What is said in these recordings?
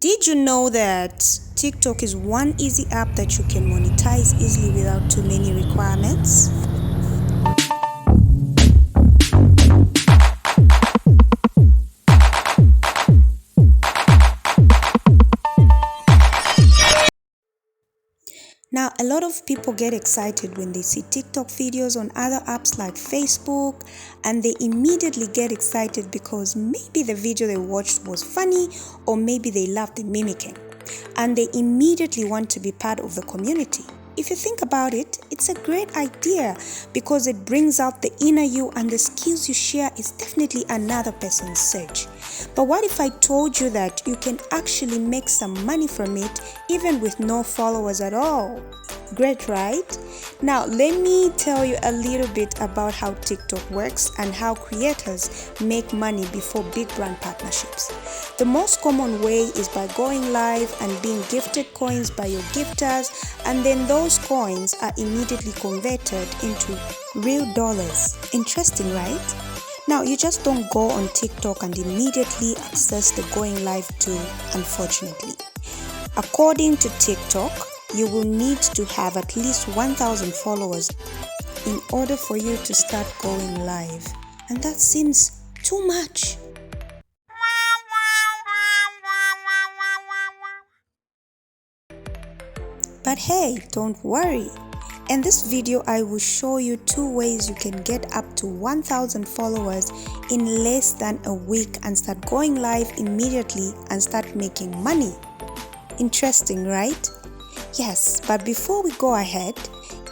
Did you know that TikTok is one easy app that you can monetize easily without too many requirements? Now, a lot of people get excited when they see TikTok videos on other apps like Facebook, and they immediately get excited because maybe the video they watched was funny, or maybe they loved the mimicking, and they immediately want to be part of the community. If you think about it, it's a great idea because it brings out the inner you, and the skills you share is definitely another person's search. But what if I told you that you can actually make some money from it even with no followers at all? Great, right? Now, let me tell you a little bit about how TikTok works and how creators make money before big brand partnerships. The most common way is by going live and being gifted coins by your gifters, and then those coins are immediately converted into real dollars. Interesting, right? Now, you just don't go on TikTok and immediately access the going live tool, unfortunately. According to TikTok, you will need to have at least 1,000 followers in order for you to start going live. And that seems too much. But hey, don't worry. In this video, I will show you 2 ways you can get up to 1,000 followers in less than a week and start going live immediately and start making money. Interesting, right? Yes, but before we go ahead,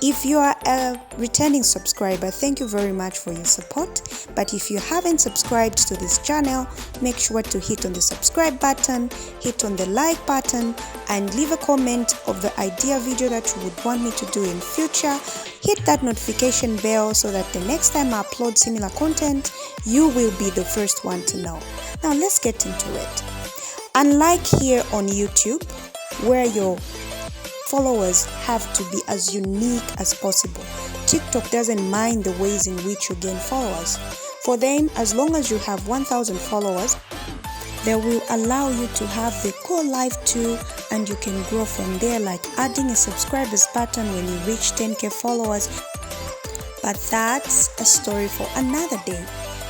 if you are a returning subscriber, thank you very much for your support. But if you haven't subscribed to this channel, make sure to hit on the subscribe button, hit on the like button, and leave a comment of the idea video that you would want me to do in future. Hit that notification bell so that the next time I upload similar content, you will be the first one to know. Now let's get into it. Unlike here on YouTube, where your followers have to be as unique as possible, TikTok doesn't mind the ways in which you gain followers. For them, as long as you have 1,000 followers, they will allow you to have the go live tool, and you can grow from there, like adding a subscribers button when you reach 10k followers. But that's a story for another day.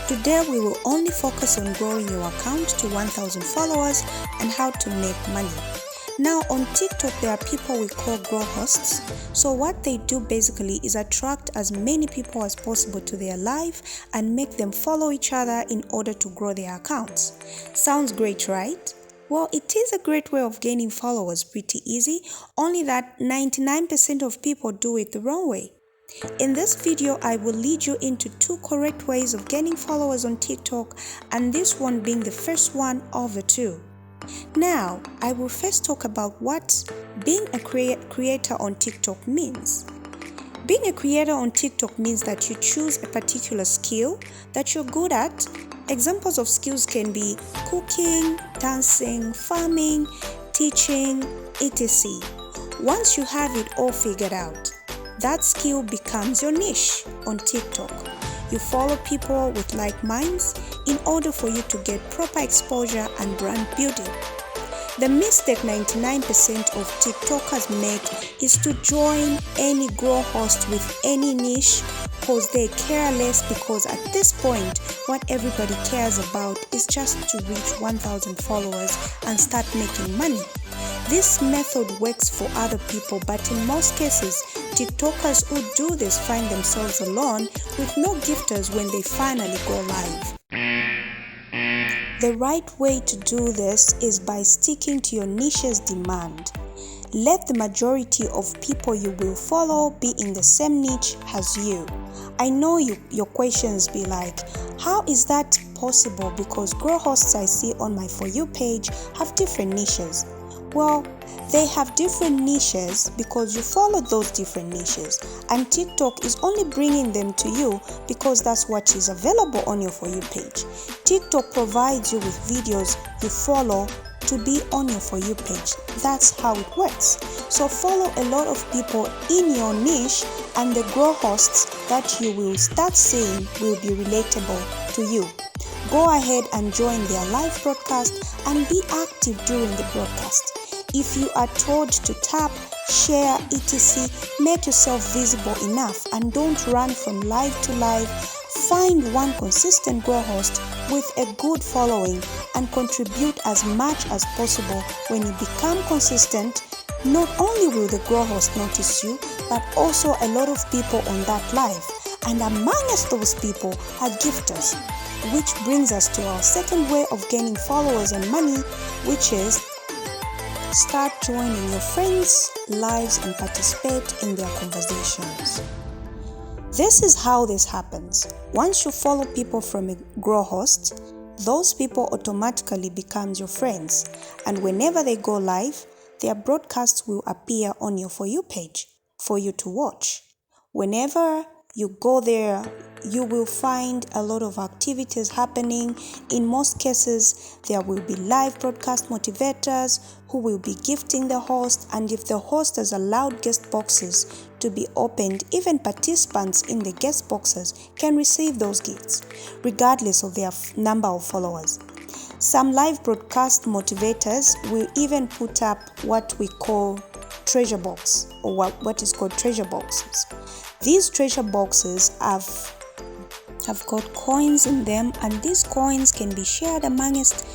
Today we will only focus on growing your account to 1,000 followers and how to make money. Now on TikTok, there are people we call grow hosts. So what they do basically is attract as many people as possible to their live and make them follow each other in order to grow their accounts. Sounds great, right? Well, it is a great way of gaining followers, pretty easy, only that 99% of people do it the wrong way. In this video, I will lead you into 2 correct ways of gaining followers on TikTok, and this one being the first one of the 2. Now, I will first talk about what being a creator on TikTok means. Being a creator on TikTok means that you choose a particular skill that you're good at. Examples of skills can be cooking, dancing, farming, teaching, etc. Once you have it all figured out, that skill becomes your niche on TikTok. You follow people with like minds in order for you to get proper exposure and brand building. The mistake 99% of TikTokers make is to join any grow host with any niche because they care less, because at this point what everybody cares about is just to reach 1,000 followers and start making money. This method works for other people, but in most cases, TikTokers who do this find themselves alone with no gifters when they finally go live. The right way to do this is by sticking to your niche's demand. Let the majority of people you will follow be in the same niche as you. I know your questions be like, how is that possible? Because grow hosts I see on my For You page have different niches. Well, they have different niches because you follow those different niches, and TikTok is only bringing them to you because that's what is available on your For You page. TikTok provides you with videos you follow to be on your For You page. That's how it works. So follow a lot of people in your niche, and the grow hosts that you will start seeing will be relatable to you. go ahead and join their live broadcast and be active during the broadcast. If you are told to tap, share, etc., make yourself visible enough and don't run from live to live. Find one consistent Grow host with a good following and contribute as much as possible. When you become consistent, not only will the Grow host notice you, but also a lot of people on that live. And amongst those people are gifters, which brings us to our second way of gaining followers and money, which is start joining your friends' lives and participate in their conversations. This is how this happens. Once you follow people from a Grow host, those people automatically become your friends, and whenever they go live, their broadcasts will appear on your For You page for you to watch. Whenever you go there, you will find a lot of activities happening. In most cases, there will be live broadcast motivators who will be gifting the host, and if the host has allowed guest boxes to be opened, even participants in the guest boxes can receive those gifts, regardless of their number of followers. Some live broadcast motivators will even put up what we call treasure box, or what is called treasure boxes. These treasure boxes have got coins in them, and these coins can be shared amongst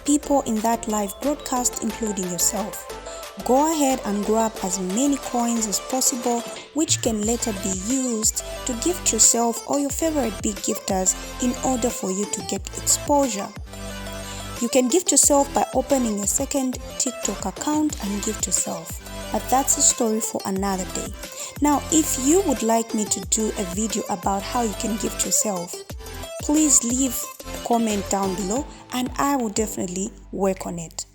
people in that live broadcast, including yourself. Go ahead and grab as many coins as possible, which can later be used to gift yourself or your favorite big gifters in order for you to get exposure. You can gift yourself by opening a second TikTok account and gift yourself, but that's a story for another day. Now, if you would like me to do a video about how you can gift yourself, please leave a comment down below and I will definitely work on it.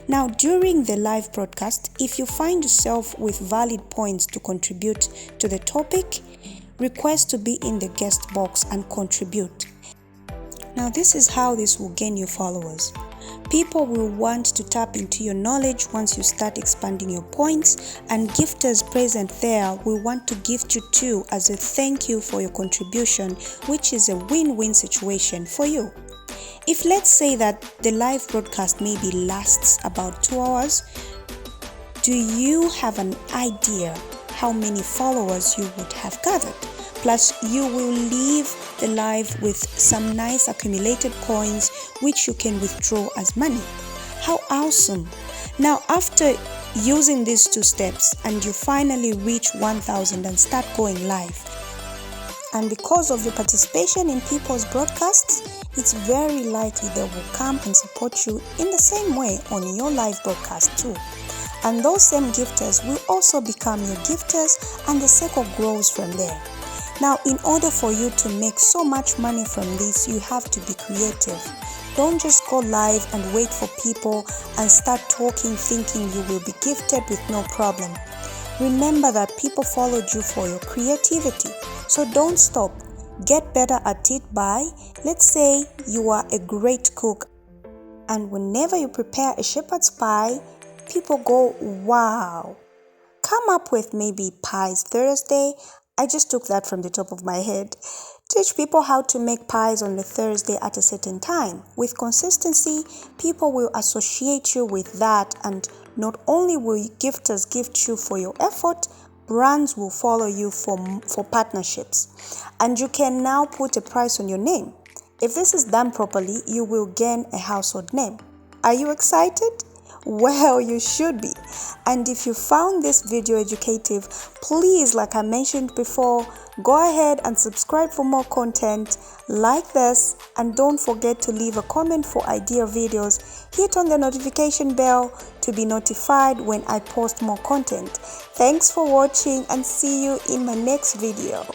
Now, during the live broadcast, if you find yourself with valid points to contribute to the topic, request to be in the guest box and contribute. Now, this is how this will gain you followers. People will want to tap into your knowledge once you start expanding your points, and gifters present there will want to gift you too as a thank you for your contribution, which is a win-win situation for you. If let's say that the live broadcast maybe lasts about 2 hours, do you have an idea how many followers you would have gathered? Plus, you will leave the live with some nice accumulated coins which you can withdraw as money. How awesome! Now, after using these 2 steps and you finally reach 1,000 and start going live, and because of your participation in people's broadcasts, it's very likely they will come and support you in the same way on your live broadcast too. And those same gifters will also become your gifters, and the circle grows from there. Now, in order for you to make so much money from this, you have to be creative. Don't just go live and wait for people and start talking thinking you will be gifted with no problem. Remember that people followed you for your creativity, so don't stop. Get better at it by, let's say you are a great cook, and whenever you prepare a shepherd's pie, people go, wow. Come up with maybe Pies Thursday. I just took that from the top of my head. Teach people how to make pies on a Thursday at a certain time. With consistency, people will associate you with that, and not only will gifters gift you for your effort, brands will follow you for partnerships. And you can now put a price on your name. If this is done properly, you will gain a household name. Are you excited? Well, you should be. And if you found this video educative, please, like I mentioned before, go ahead and subscribe for more content, like this, and don't forget to leave a comment for idea videos. Hit on the notification bell to be notified when I post more content. Thanks for watching, and see you in my next video.